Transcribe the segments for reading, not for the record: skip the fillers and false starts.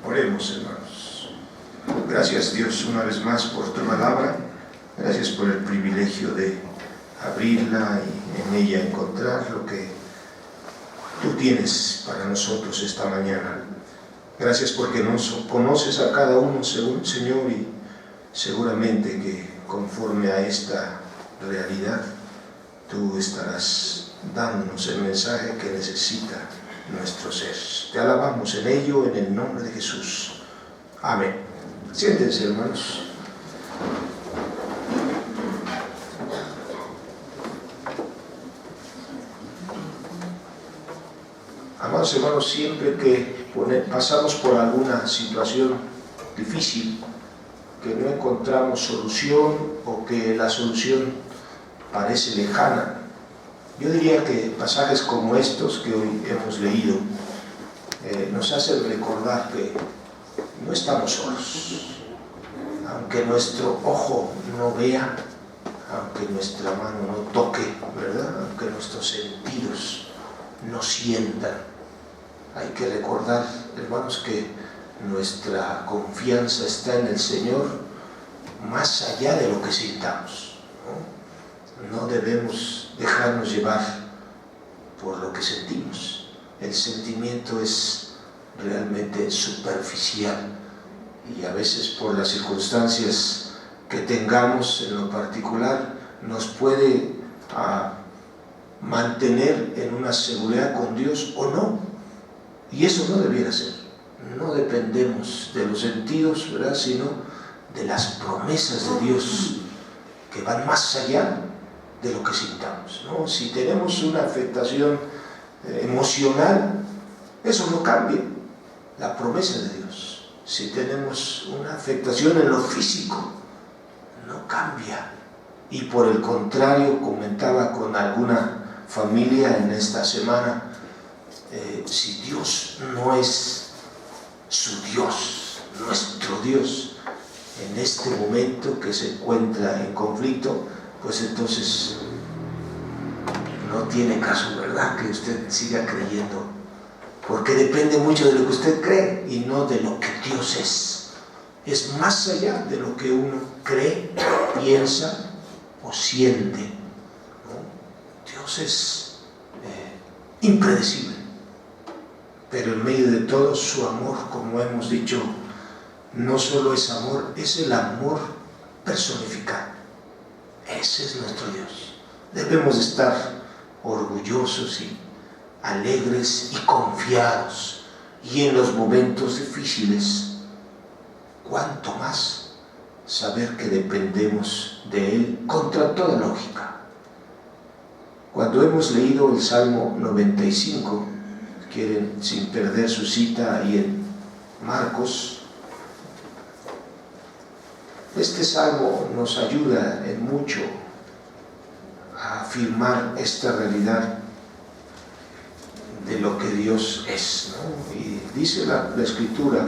Oremos, hermanos. Gracias, Dios, una vez más por tu palabra. Gracias por el privilegio de abrirla y en ella encontrar lo que tú tienes para nosotros esta mañana. Gracias porque nos conoces a cada uno según, Señor, y seguramente que conforme a esta realidad tú estarás dándonos el mensaje que necesita nuestro ser. Te alabamos en ello, en el nombre de Jesús. Amén. Siéntense, hermanos. Amados hermanos, siempre que pasamos por alguna situación difícil, que no encontramos solución o que la solución parece lejana, yo diría que pasajes como estos que hoy hemos leído nos hacen recordar que no estamos solos. Aunque nuestro ojo no vea, aunque nuestra mano no toque, ¿verdad? Aunque nuestros sentidos no sientan, hay que recordar, hermanos, que nuestra confianza está en el Señor más allá de lo que sintamos, ¿no? No debemos dejarnos llevar por lo que sentimos. El sentimiento es realmente superficial y a veces por las circunstancias que tengamos en lo particular nos puede mantener en una seguridad con Dios o no, y eso no debiera ser. No dependemos de los sentidos, ¿verdad?, sino de las promesas de Dios que van más allá de lo que sintamos, ¿no? Si tenemos una afectación emocional, eso no cambia la promesa de Dios. Si tenemos una afectación en lo físico, no cambia. Y por el contrario, comentaba con alguna familia en esta semana, si Dios no es su Dios, nuestro Dios, en este momento que se encuentra en conflicto, pues entonces no tiene caso, ¿verdad?, que usted siga creyendo, porque depende mucho de lo que usted cree y no de lo que Dios es. Es más allá de lo que uno cree, piensa o siente, ¿no? Dios es impredecible, pero en medio de todo su amor, como hemos dicho, no solo es amor, es el amor personificado. Ese es nuestro Dios. Debemos estar orgullosos y alegres y confiados, y en los momentos difíciles, cuanto más saber que dependemos de Él contra toda lógica. Cuando hemos leído el Salmo 95, quieren sin perder su cita ahí en Marcos, este salmo nos ayuda en mucho a afirmar esta realidad de lo que Dios es, ¿no? Y dice la Escritura: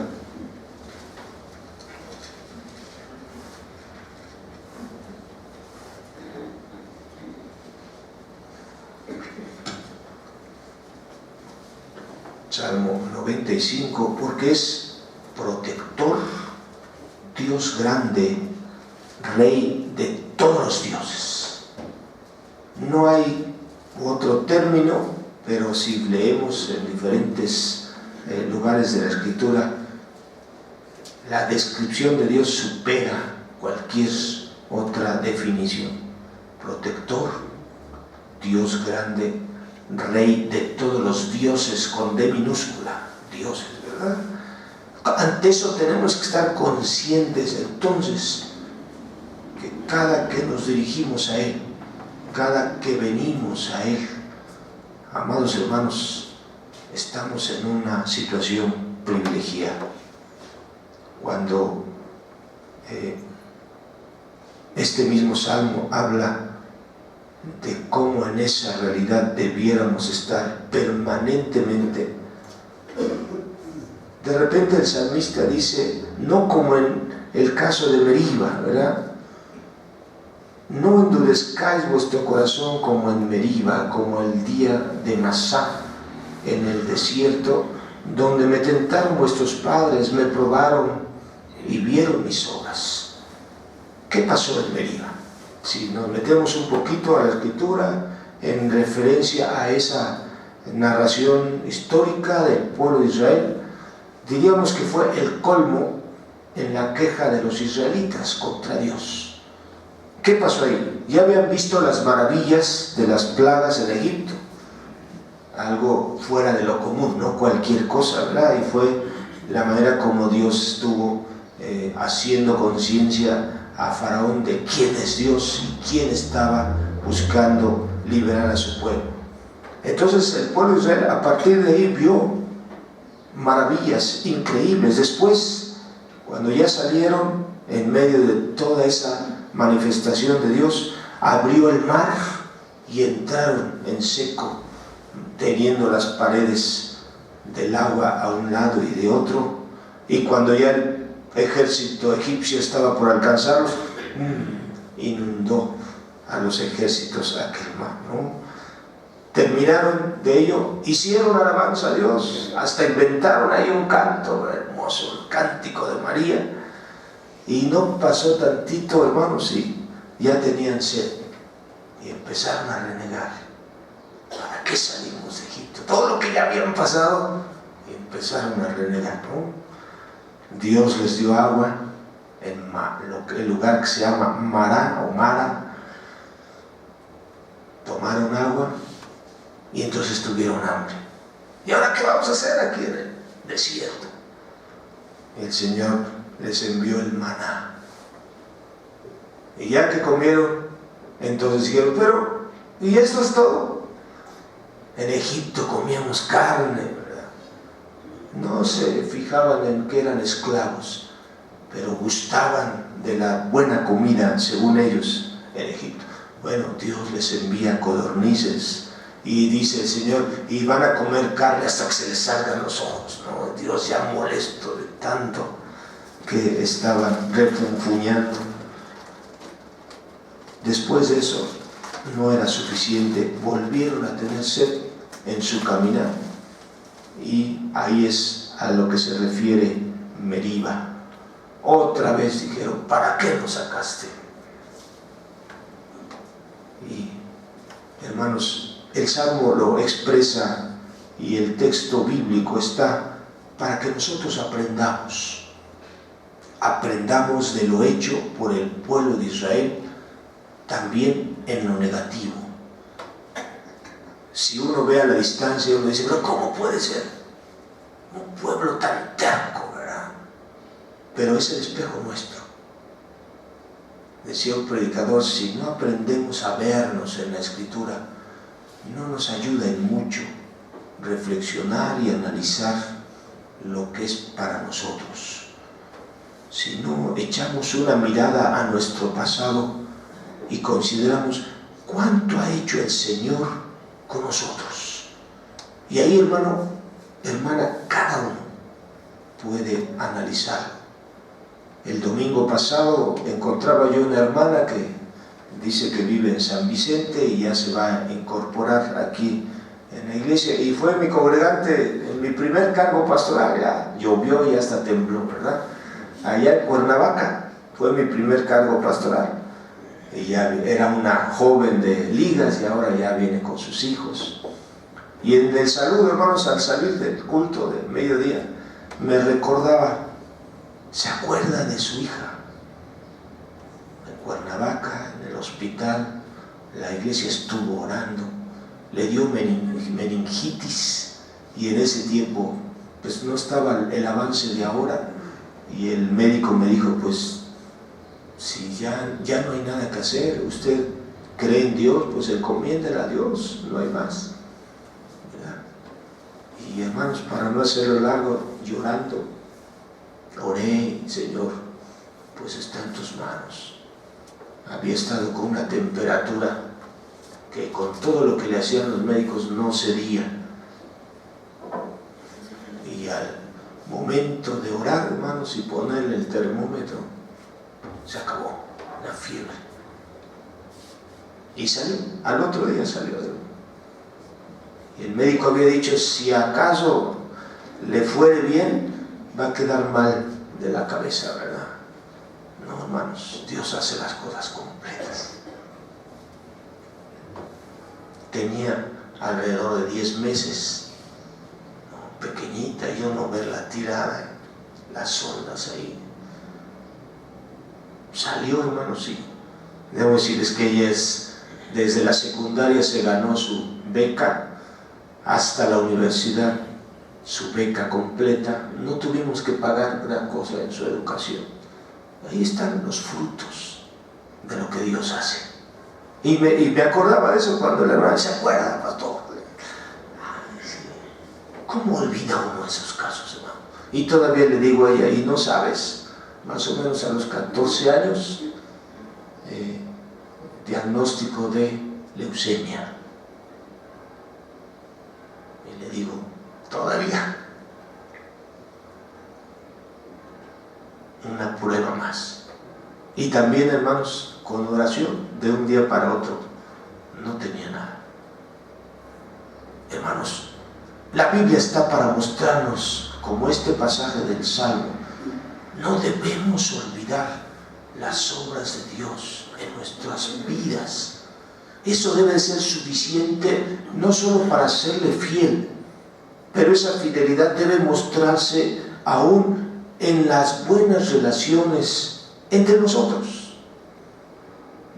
Salmo 95, porque es protector, Dios grande, Rey de todos los dioses. No hay otro término, pero si leemos en diferentes lugares de la Escritura, la descripción de Dios supera cualquier otra definición. Protector, Dios grande, Rey de todos los dioses, con D minúscula, dioses, ¿verdad? Ante eso tenemos que estar conscientes entonces que cada que nos dirigimos a Él, cada que venimos a Él, amados hermanos, estamos en una situación privilegiada. Cuando este mismo salmo habla de cómo en esa realidad debiéramos estar permanentemente, de repente el salmista dice, no como en el caso de Meriba, ¿verdad? No endurezcáis vuestro corazón como en Meriba, como el día de Masá en el desierto, donde me tentaron vuestros padres, me probaron y vieron mis obras. ¿Qué pasó en Meriba? Si nos metemos un poquito a la Escritura en referencia a esa narración histórica del pueblo de Israel, diríamos que fue el colmo en la queja de los israelitas contra Dios. ¿Qué pasó ahí? Ya habían visto las maravillas de las plagas en Egipto, algo fuera de lo común, no cualquier cosa, ¿verdad? Y fue la manera como Dios estuvo haciendo conciencia a Faraón de quién es Dios y quién estaba buscando liberar a su pueblo. Entonces el pueblo de Israel a partir de ahí vio maravillas increíbles. Después, cuando ya salieron en medio de toda esa manifestación de Dios, abrió el mar y entraron en seco, teniendo las paredes del agua a un lado y de otro. Y cuando ya el ejército egipcio estaba por alcanzarlos, inundó a los ejércitos aquel mar, ¿no? Terminaron de ello, hicieron alabanza a Dios, hasta inventaron ahí un canto hermoso, el cántico de María, y no pasó tantito, hermanos, y ya tenían sed y empezaron a renegar. ¿Para qué salimos de Egipto? Todo lo que ya habían pasado, y empezaron a renegar, ¿no? Dios les dio agua en el lugar que se llama Mará o Mara. Tomaron agua y entonces tuvieron hambre. ¿Y ahora qué vamos a hacer aquí en el desierto? El Señor les envió el maná. Y ya que comieron, entonces dijeron, pero, ¿y esto es todo? En Egipto comíamos carne, ¿verdad? No se fijaban en que eran esclavos, pero gustaban de la buena comida, según ellos, en Egipto. Bueno, Dios les envía codornices y dice el Señor, y van a comer carne hasta que se les salgan los ojos, ¿no? Dios ya molesto de tanto que estaban refunfuñando. Después de eso no era suficiente, volvieron a tener sed en su caminar, y ahí es a lo que se refiere Meriba. Otra vez dijeron, ¿para qué nos sacaste? Y hermanos, el Salmo lo expresa y el texto bíblico está para que nosotros aprendamos de lo hecho por el pueblo de Israel, también en lo negativo. Si uno ve a la distancia, uno dice, pero ¿cómo puede ser un pueblo tan terco, verdad? Pero es el espejo nuestro. Decía un predicador, si no aprendemos a vernos en la Escritura, no nos ayuda en mucho reflexionar y analizar lo que es para nosotros. Si no echamos una mirada a nuestro pasado y consideramos cuánto ha hecho el Señor con nosotros. Y ahí, hermano, hermana, cada uno puede analizar. El domingo pasado encontraba yo una hermana que dice que vive en San Vicente y ya se va a incorporar aquí en la iglesia, y fue mi congregante en mi primer cargo pastoral. Ya llovió y hasta tembló, ¿verdad? Allá en Cuernavaca fue mi primer cargo pastoral. Ella era una joven de ligas y ahora ya viene con sus hijos. Y en el saludo, hermanos, al salir del culto de mediodía, me recordaba, ¿se acuerda de su hija? En Cuernavaca, en el hospital, la iglesia estuvo orando, le dio meningitis, y en ese tiempo pues no estaba el avance de ahora, y el médico me dijo, pues si ya no hay nada que hacer, usted cree en Dios, pues encomiéndela a Dios, no hay más, ¿verdad? Y hermanos, para no hacerlo largo, llorando, oré, Señor, pues está en tus manos. Había estado con una temperatura que con todo lo que le hacían los médicos no cedía, y al momento de orar, hermanos, y ponerle el termómetro, se acabó la fiebre y salió, al otro día salió. Y el médico había dicho, si acaso le fuere bien, va a quedar mal de la cabeza, ¿verdad? No, hermanos, Dios hace las cosas completas. Tenía alrededor de 10 meses, ¿no? Pequeñita, yo no verla tirada, las ondas ahí. Salió, hermanos, sí. Debo decirles que ella desde la secundaria se ganó su beca hasta la universidad, su beca completa. No tuvimos que pagar gran cosa en su educación. Ahí están los frutos de lo que Dios hace. Y me acordaba de eso cuando la hermana se acuerda, pastor. Ay, sí. ¿Cómo olvida uno esos casos, hermano? Y todavía le digo a ella, y no sabes, más o menos a los 14 años, diagnóstico de leucemia. Y le digo, todavía una prueba más. Y también, hermanos, con oración, de un día para otro, no tenía nada. Hermanos, la Biblia está para mostrarnos, como este pasaje del Salmo, no debemos olvidar las obras de Dios en nuestras vidas. Eso debe ser suficiente no solo para serle fiel, pero esa fidelidad debe mostrarse aún en las buenas relaciones entre nosotros,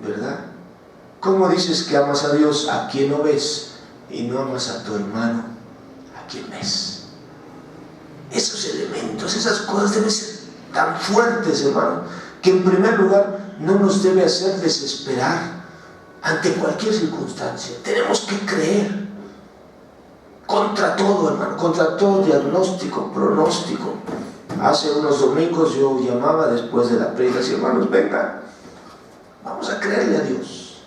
¿verdad? ¿Cómo dices que amas a Dios a quien no ves y no amas a tu hermano a quien ves? Esos elementos, esas cosas deben ser tan fuertes, hermano, que en primer lugar no nos debe hacer desesperar ante cualquier circunstancia. Tenemos que creer contra todo, hermano, contra todo diagnóstico, pronóstico. Hace unos domingos yo llamaba después de la predicación, hermanos, venga, vamos a creerle a Dios.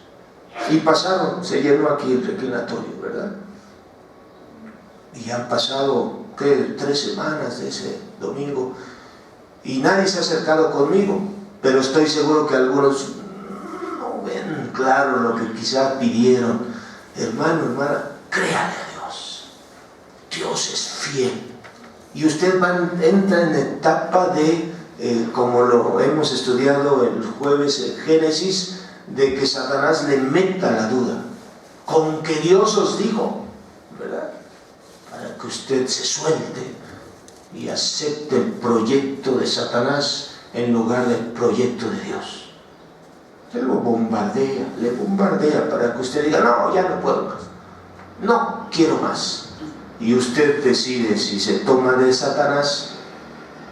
Y pasaron, se llenó aquí el reclinatorio, ¿verdad? Y han pasado, ¿qué? 3 semanas de ese domingo y nadie se ha acercado conmigo, pero estoy seguro que algunos no ven claro lo que quizá pidieron. Hermano, hermana, créale a Dios. Dios es fiel. Y usted entra en etapa de, como lo hemos estudiado el jueves en Génesis, de que Satanás le meta la duda. Con que Dios os dijo, ¿verdad? Para que usted se suelte y acepte el proyecto de Satanás en lugar del proyecto de Dios. Él lo bombardea, le bombardea para que usted diga, no, ya no puedo más, no quiero más. Y usted decide si se toma de Satanás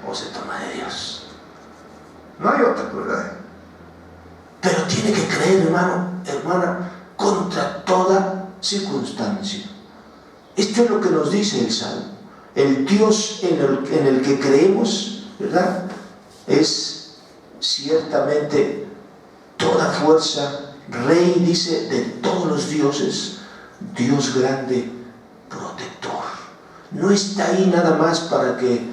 o se toma de Dios. No hay otra, ¿verdad? Pero tiene que creer, hermano, hermana, contra toda circunstancia. Esto es lo que nos dice el Salmo. El Dios en el que creemos, ¿verdad?, es ciertamente toda fuerza, Rey, dice, de todos los dioses, Dios grande, protector. No está ahí nada más para que,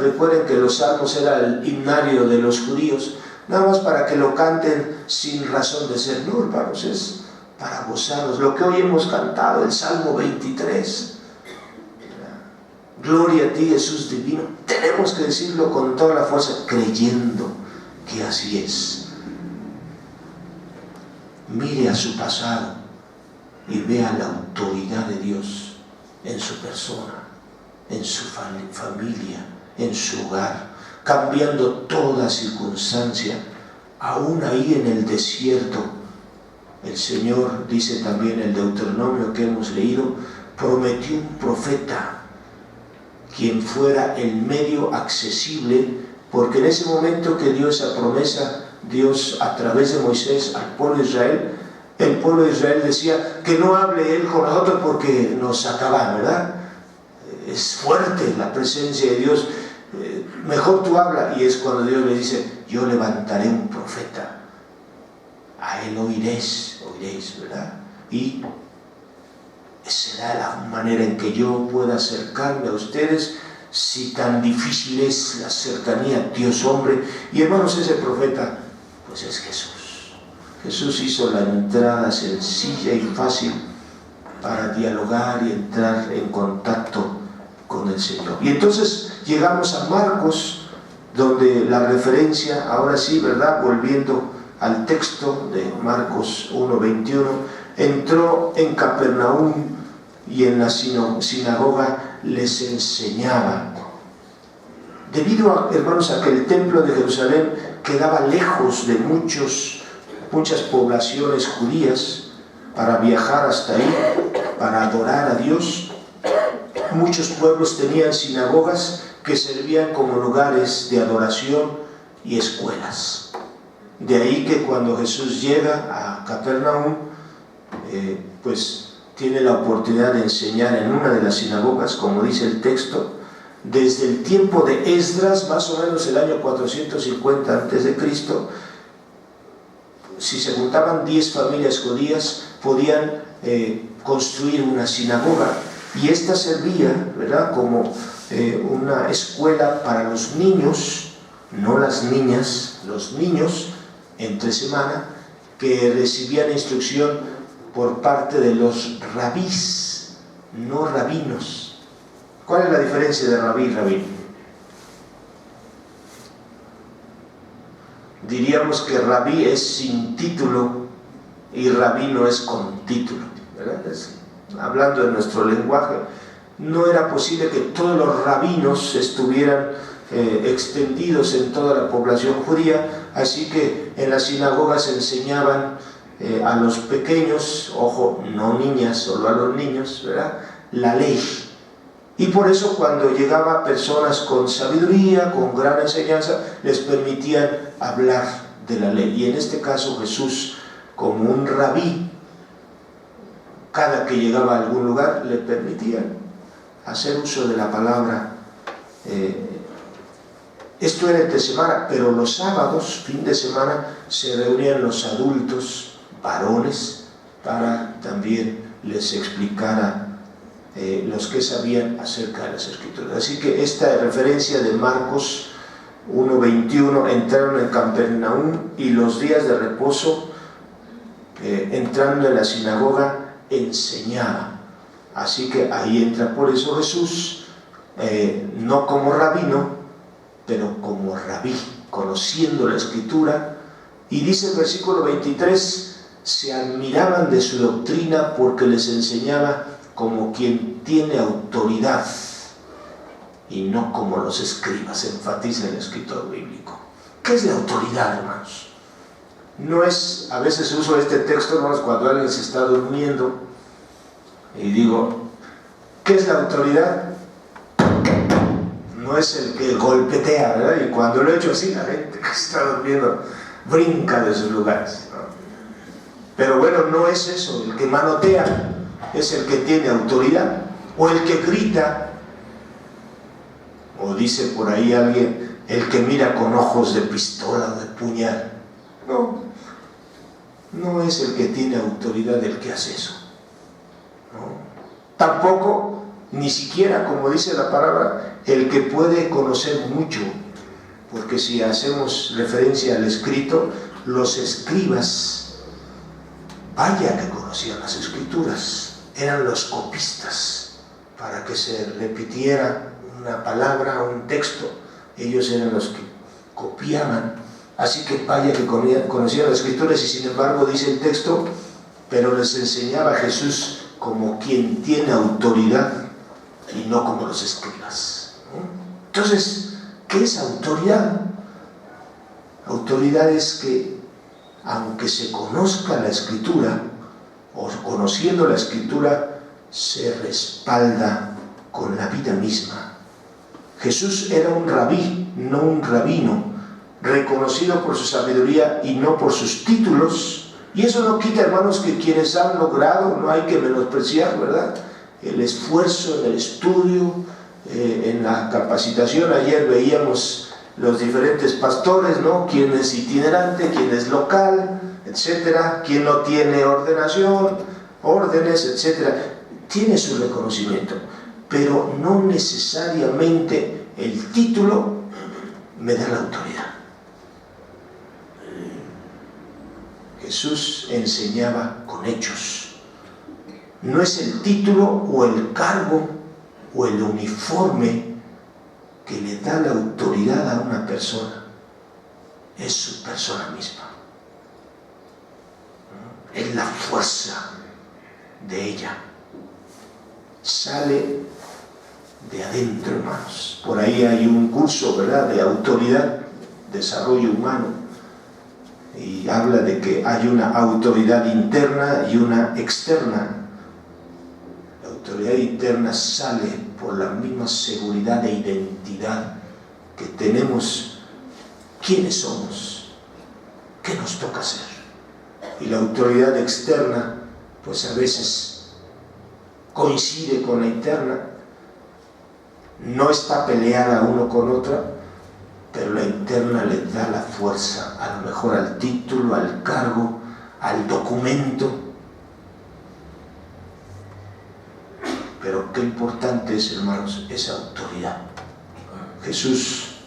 recuerden que los salmos era el himnario de los judíos, nada más para que lo canten sin razón de ser. No, hermanos, es para gozarnos. Lo que hoy hemos cantado, el Salmo 23. Gloria a ti, Jesús divino. Tenemos que decirlo con toda la fuerza, creyendo que así es. Mire a su pasado y vea la autoridad de Dios en su persona, en su familia, en su hogar, cambiando toda circunstancia, aún ahí en el desierto. El Señor, dice también el Deuteronomio que hemos leído, prometió un profeta quien fuera el medio accesible, porque en ese momento que dio esa promesa, Dios a través de Moisés al pueblo de Israel, el pueblo de Israel decía que no hable él con nosotros porque nos acaban, ¿verdad? Es fuerte la presencia de Dios, mejor tú habla. Y es cuando Dios le dice, yo levantaré un profeta, a él oiréis, ¿verdad? Y será la manera en que yo pueda acercarme a ustedes, si tan difícil es la cercanía Dios-hombre. Y hermanos, ese profeta pues es Jesús. Jesús hizo la entrada sencilla y fácil para dialogar y entrar en contacto con el Señor. Y entonces llegamos a Marcos, donde la referencia, ahora sí, ¿verdad? Volviendo al texto de Marcos 1:21, entró en Capernaum y en la sinagoga les enseñaba. Debido a, hermanos, a que el templo de Jerusalén quedaba lejos de muchas poblaciones judías, para viajar hasta ahí, para adorar a Dios, muchos pueblos tenían sinagogas que servían como lugares de adoración y escuelas. De ahí que cuando Jesús llega a Capernaum, pues tiene la oportunidad de enseñar en una de las sinagogas, como dice el texto, desde el tiempo de Esdras, más o menos el año 450 a.C., si se juntaban 10 familias judías, podían construir una sinagoga, y esta servía, ¿verdad?, como una escuela para los niños, no las niñas, los niños, entre semana, que recibían instrucción por parte de los rabís, no rabinos. ¿Cuál es la diferencia de rabí y rabino? Diríamos que rabí es sin título y rabino es con título, ¿verdad? Hablando de nuestro lenguaje, no era posible que todos los rabinos estuvieran extendidos en toda la población judía, así que en las sinagogas enseñaban a los pequeños, ojo, no niñas, solo a los niños, ¿verdad?, la ley. Y por eso cuando llegaban personas con sabiduría, con gran enseñanza, les permitían hablar de la ley. Y en este caso Jesús, como un rabí, cada que llegaba a algún lugar le permitían hacer uso de la palabra. Esto era entre semana, pero los sábados, fin de semana, se reunían los adultos, varones, para también les explicara los que sabían acerca de las Escrituras. Así que esta referencia de Marcos 1:21, entraron en Capernaum y los días de reposo, entrando en la sinagoga, enseñaba. Así que ahí entra por eso Jesús, no como rabino, pero como rabí, conociendo la Escritura. Y dice el versículo 23, se admiraban de su doctrina porque les enseñaba como quien tiene autoridad y no como los escribas, enfatiza el escritor bíblico. ¿Qué es la autoridad, hermanos? No es, a veces uso este texto, hermanos, cuando alguien se está durmiendo y digo, ¿qué es la autoridad? No es el que golpetea, ¿verdad? Y cuando lo he hecho así, la gente que está durmiendo brinca de sus lugares, ¿no? Pero bueno, no es eso, el que manotea es el que tiene autoridad, o el que grita, o dice por ahí alguien, el que mira con ojos de pistola o de puñal. No es el que tiene autoridad el que hace eso, ¿no? Tampoco, ni siquiera, como dice la palabra, el que puede conocer mucho, porque si hacemos referencia al escrito, los escribas, vaya que conocían las Escrituras, eran los copistas. Para que se repitiera una palabra, un texto, ellos eran los que copiaban. Así que vaya que conocían las Escrituras, y sin embargo dice el texto, pero les enseñaba a Jesús como quien tiene autoridad y no como los escribas. Entonces, ¿qué es autoridad? Autoridad es que, aunque se conozca la Escritura, o conociendo la Escritura, se respalda con la vida misma. Jesús era un rabí, no un rabino, reconocido por su sabiduría y no por sus títulos. Y eso no quita, hermanos, que quienes han logrado, no hay que menospreciar, ¿verdad?, el esfuerzo en el estudio, en la capacitación. Ayer veíamos los diferentes pastores, ¿no?, quién es itinerante, quién es local, etcétera, quién no tiene ordenación, órdenes, etcétera. Tiene su reconocimiento, pero no necesariamente el título me da la autoridad. Jesús enseñaba con hechos. No es el título o el cargo o el uniforme que le da la autoridad a una persona es su persona misma. Es la fuerza de ella. Sale de adentro, hermanos. Por ahí hay un curso, ¿verdad?, de autoridad, desarrollo humano, y habla de que hay una autoridad interna y una externa. La autoridad interna sale por la misma seguridad de identidad que tenemos, quiénes somos, qué nos toca hacer. Y la autoridad externa, pues a veces coincide con la interna, no está peleada uno con otra, pero la interna le da la fuerza, a lo mejor al título, al cargo, al documento. Pero qué importante es, hermanos, esa autoridad. Jesús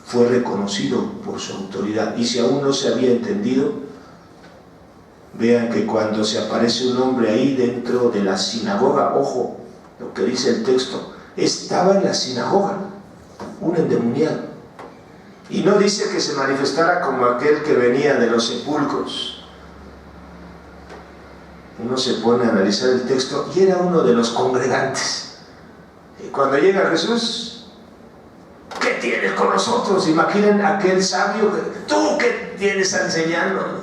fue reconocido por su autoridad, y si aún no se había entendido, vean que cuando se aparece un hombre ahí dentro de la sinagoga, ojo lo que dice el texto, estaba en la sinagoga un endemoniado, y no dice que se manifestara como aquel que venía de los sepulcros. Uno se pone a analizar el texto y era uno de los congregantes. Y cuando llega Jesús, ¿qué tienes con nosotros? Imaginen aquel sabio, ¿tú qué tienes a enseñarnos?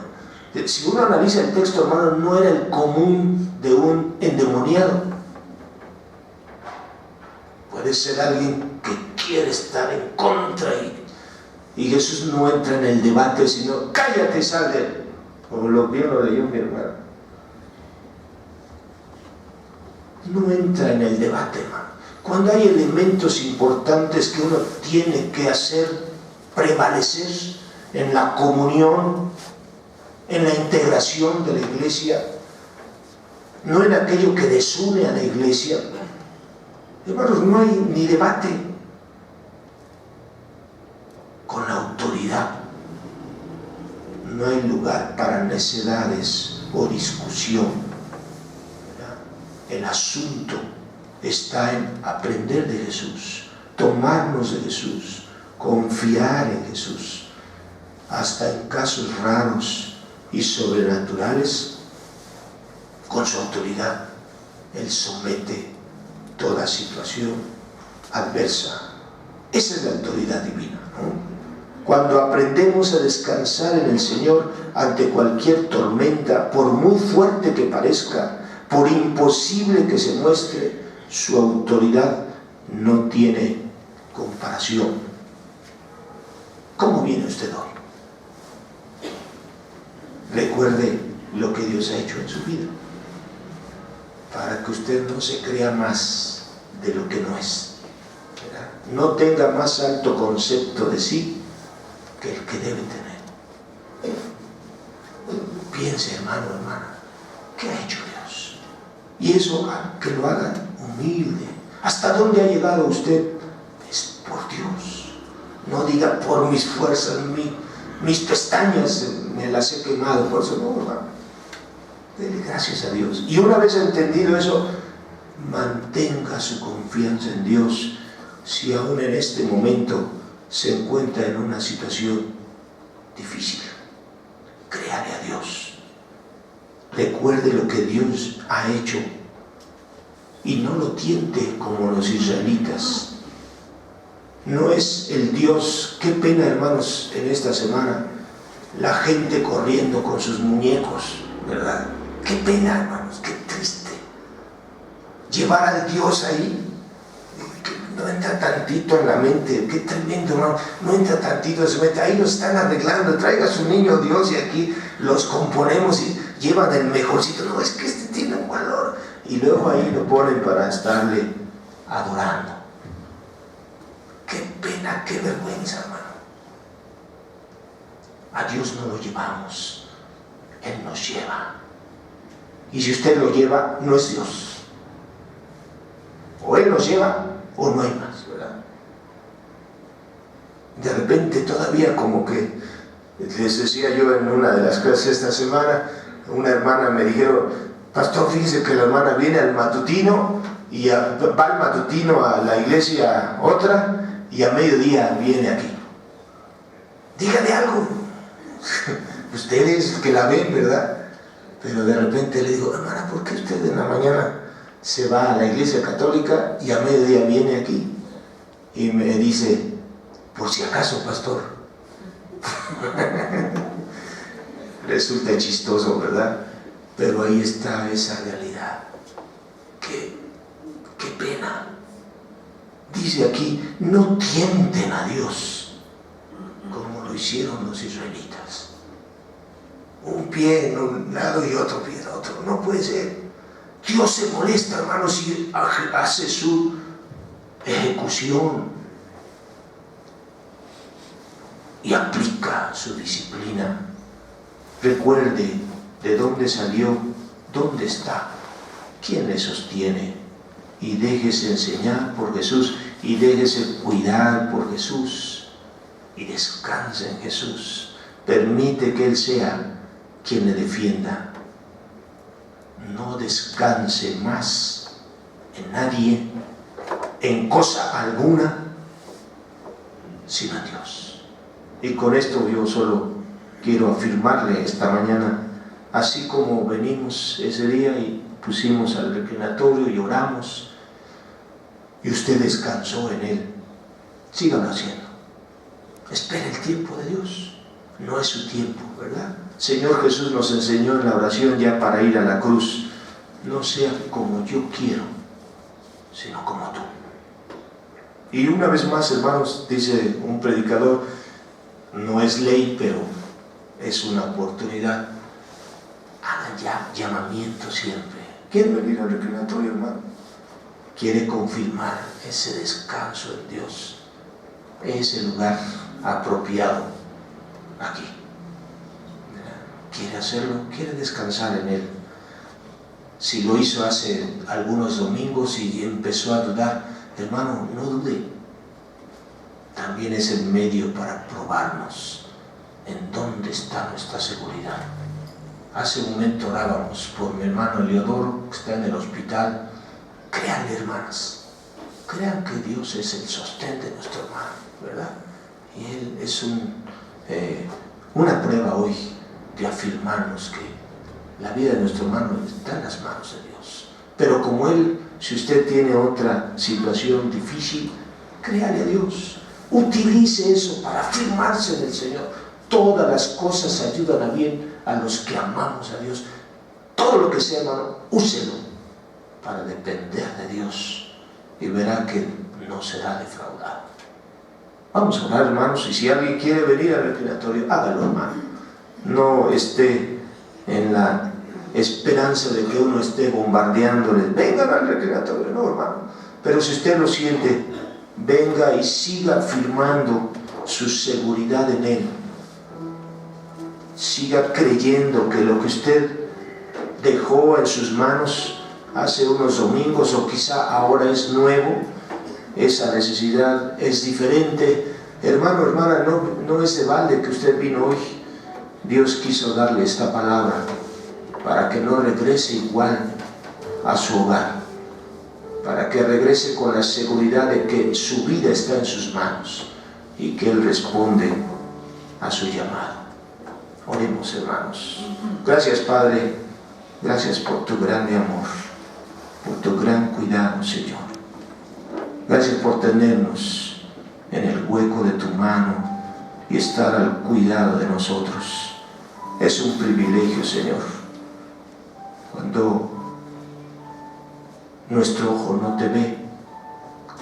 Si uno analiza el texto, hermano, no era el común de un endemoniado. Puede ser alguien que quiere estar en contra, y Jesús no entra en el debate, sino cállate y sal de él, como lo bien lo leyó mi hermano. No entra en el debate, hermano. Cuando hay elementos importantes que uno tiene que hacer prevalecer en la comunión, en la integración de la iglesia, no en aquello que desune a la iglesia, hermanos, no hay ni debate. Con la autoridad no hay lugar para necedades o discusión. El asunto está en aprender de Jesús, tomarnos de Jesús, confiar en Jesús. Hasta en casos raros y sobrenaturales, con su autoridad, Él somete toda situación adversa. Esa es la autoridad divina, ¿no? Cuando aprendemos a descansar en el Señor ante cualquier tormenta, por muy fuerte que parezca, por imposible que se muestre, su autoridad no tiene comparación. ¿Cómo viene usted hoy? Recuerde lo que Dios ha hecho en su vida, para que usted no se crea más de lo que no es, ¿verdad? No tenga más alto concepto de sí que el que debe tener. Piense, hermano, hermana, ¿qué ha hecho Dios? Y eso, que lo haga humilde. ¿Hasta dónde ha llegado usted? Es por Dios. No diga por mis fuerzas, mis pestañas me las he quemado, por eso no, hermano. Dele gracias a Dios. Y una vez entendido eso, mantenga su confianza en Dios. Si aún en este momento se encuentra en una situación difícil, créale a Dios. Recuerde lo que Dios ha hecho y no lo tiente como los israelitas. No es el Dios. Qué pena, hermanos, en esta semana la gente corriendo con sus muñecos, ¿verdad? Qué pena, hermanos, qué triste llevar al Dios ahí. No entra tantito en la mente, qué tremendo, hermano. No entra tantito en su mente. Ahí lo están arreglando, traiga a su niño Dios y aquí los componemos y llevan el mejorcito. No, es que este tiene un valor. Y luego ahí lo ponen para estarle adorando. Qué pena, qué vergüenza, hermano. A Dios no lo llevamos, Él nos lleva. Y si usted lo lleva, no es Dios. O Él nos lleva o no hay más, ¿verdad? De repente todavía como que, les decía yo en una de las clases esta semana, una hermana me dijeron: pastor, fíjese que la hermana viene al matutino y va al matutino a la iglesia otra, y a mediodía viene aquí. Dígale algo. Ustedes que la ven, ¿verdad? Pero de repente le digo, hermana, ¿por qué usted en la mañana se va a la iglesia católica y a mediodía viene aquí? Y me dice, por si acaso, pastor. Resulta chistoso, ¿verdad? Pero ahí está esa realidad. Qué pena. Dice aquí, no tienten a Dios como lo hicieron los israelitas. Un pie en un lado y otro pie en otro. No puede ser. Dios se molesta, hermanos, si hace su ejecución y aplica su disciplina. Recuerde de dónde salió, dónde está, quién le sostiene, y déjese enseñar por Jesús, y déjese cuidar por Jesús, y descanse en Jesús. Permite que Él sea quien le defienda. No descanse más en nadie, en cosa alguna, sino en Dios. Y con esto yo solo quiero afirmarle esta mañana, así como venimos ese día y pusimos al reclinatorio y oramos, y usted descansó en Él, síganlo haciendo. Espere el tiempo de Dios, no es su tiempo, ¿verdad? Señor Jesús nos enseñó en la oración ya para ir a la cruz, no sea como yo quiero, sino como tú. Y una vez más, hermanos, dice un predicador, no es ley, pero es una oportunidad. Hagan ya llamamiento siempre. ¿Quiere venir al reclinatorio, hermano? ¿Quiere confirmar ese descanso en Dios? Ese lugar apropiado aquí. ¿Quiere hacerlo? ¿Quiere descansar en Él? Si lo hizo hace algunos domingos y empezó a dudar, hermano, no dude. También es el medio para probarnos en dónde está nuestra seguridad. Hace un momento orábamos por mi hermano Eleodoro, que está en el hospital. Créanle, hermanas, crean que Dios es el sostén de nuestro hermano, ¿verdad? Y Él es una prueba hoy de afirmarnos que la vida de nuestro hermano está en las manos de Dios. Pero como Él, si usted tiene otra situación difícil, créale a Dios. Utilice eso para afirmarse en el Señor. Todas las cosas ayudan a bien a los que amamos a Dios. Todo lo que sea, hermano, úselo para depender de Dios y verá que no será defraudado. Vamos a orar, hermanos, y si alguien quiere venir al reclinatorio, hágalo, hermano. No esté en la esperanza de que uno esté bombardeándoles. Vengan al reclinatorio, no, hermano. Pero si usted lo siente, venga y siga afirmando su seguridad en Él. Siga creyendo que lo que usted dejó en sus manos hace unos domingos o quizá ahora es nuevo, esa necesidad es diferente. Hermano, hermana, no es de balde que usted vino hoy. Dios quiso darle esta palabra para que no regrese igual a su hogar, para que regrese con la seguridad de que su vida está en sus manos y que Él responde a su llamado. Oremos, hermanos. Gracias, Padre, gracias por tu grande amor, por tu gran cuidado, Señor. Gracias por tenernos en el hueco de tu mano y estar al cuidado de nosotros. Es un privilegio, Señor, cuando nuestro ojo no te ve,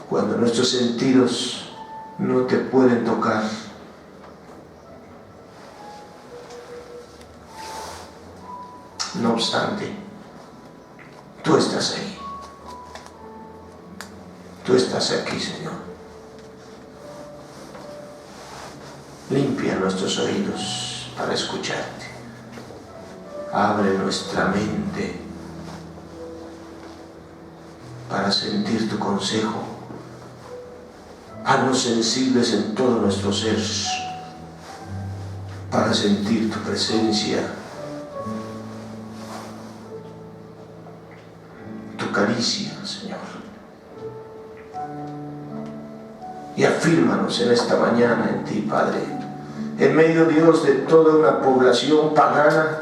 cuando nuestros sentidos no te pueden tocar. No obstante, tú estás ahí. Tú estás aquí, Señor. Limpia nuestros oídos para escucharte. Abre nuestra mente para sentir tu consejo. Haznos sensibles en todo nuestro ser para sentir tu presencia, tu caricia, Señor. alegrarnos en esta mañana en ti, Padre. En medio, Dios, de toda una población pagana,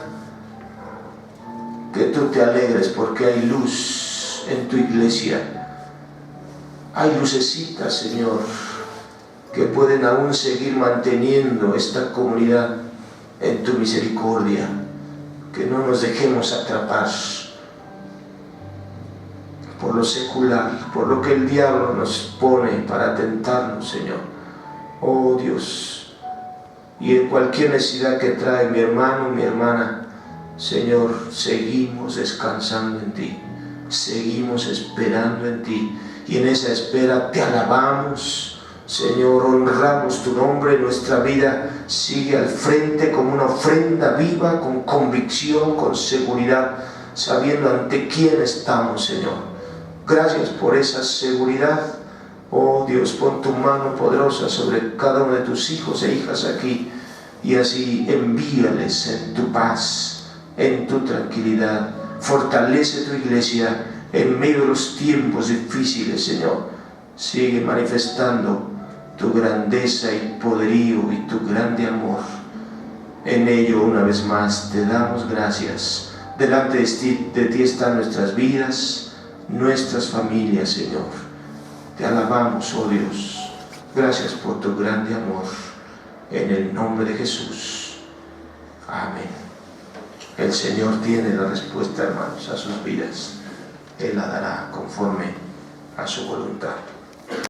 que tú te alegres porque hay luz en tu iglesia. Hay lucecitas, Señor, que pueden aún seguir manteniendo esta comunidad en tu misericordia. Que no nos dejemos atrapar por lo secular, por lo que el diablo nos pone para tentarnos, Señor. Oh Dios, y en cualquier necesidad que trae mi hermano, mi hermana, Señor, seguimos descansando en ti, seguimos esperando en ti, y en esa espera te alabamos, Señor, honramos tu nombre. Nuestra vida sigue al frente como una ofrenda viva, con convicción, con seguridad, sabiendo ante quién estamos, Señor. Gracias por esa seguridad. Oh Dios, pon tu mano poderosa sobre cada uno de tus hijos e hijas aquí, y así envíales en tu paz, en tu tranquilidad. Fortalece tu iglesia en medio de los tiempos difíciles, Señor. Sigue manifestando tu grandeza y poderío y tu grande amor. En ello, una vez más, te damos gracias. Delante de ti están nuestras vidas, nuestras familias, Señor. Te alabamos, oh Dios. Gracias por tu grande amor. En el nombre de Jesús. Amén. El Señor tiene la respuesta, hermanos, a sus vidas. Él la dará conforme a su voluntad.